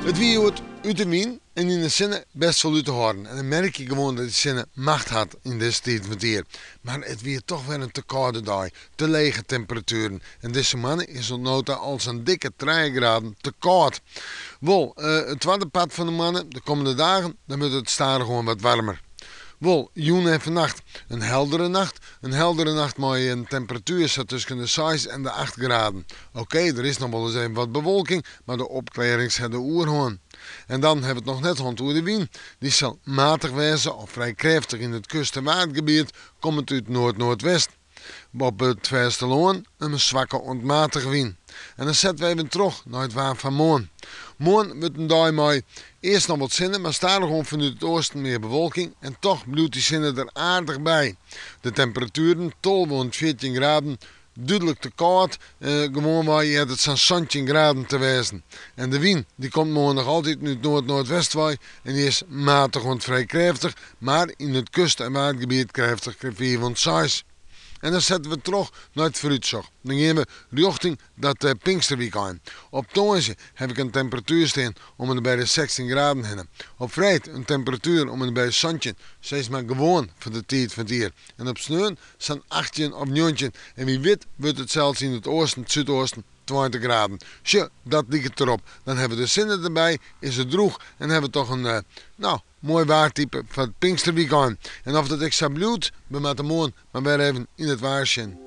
Het wie wordt uit de wien en in de zinnen best wel uit te horen. En dan merk je gewoon dat de zinnen macht had in deze tijd van het jaar. Maar het weer toch weer een te koude dag, te lege temperaturen. En deze mannen is het nota als een dikke 3 graden te koud. Wel, het tweede pad van de mannen, de komende dagen, dan wordt het staren gewoon wat warmer. Wel, joen en vannacht een heldere nacht. Een heldere nacht met een temperatuur zat tussen de 6 en de 8 graden. Oké, er is nog wel eens even wat bewolking, maar de opklaring zet de oerhoorn. En dan hebben we het nog net rond de wind. Die zal matig wezen of vrij krachtig in het kust- en waardgebied, komend uit noord-noordwest. Op het Vesterloon een zwakke ontmatige wind. En dan zetten we even terug naar het waar van morgen. Morgen wordt een dag met eerst nog wat zinnen, maar stadig gewoon vanuit het oosten meer bewolking. En toch blijft die zinnen er aardig bij. De temperaturen tol rond 14 graden. Duidelijk te koud, gewoon waar je het zo'n 17 graden te wezen. En de wind die komt morgen nog altijd uit noord-noordwest waai en die is matig en vrij krachtig, maar in het kust- en waardgebied krachtig 4 van 6. En dan zetten we terug naar het vooruitzicht. Dan gaan we richting dat Pinksterweekend. Op Toonse heb ik een temperatuur staan om en bij de 16 graden heen. Op vrijdag een temperatuur om en bij de zonnetje, steeds maar gewoon voor de tijd van het jaar. En op sneeuw staan 18 of 19. En wie weet wordt het zelfs in het oosten, het zuidoosten 20 graden. Zo, dat ligt het erop. Dan hebben we de zinnen erbij, is het droeg en hebben we toch een mooi waartype van het Pinksterweekend. En of dat extra bloed, we moeten morgen maar weer even in het waarsjen.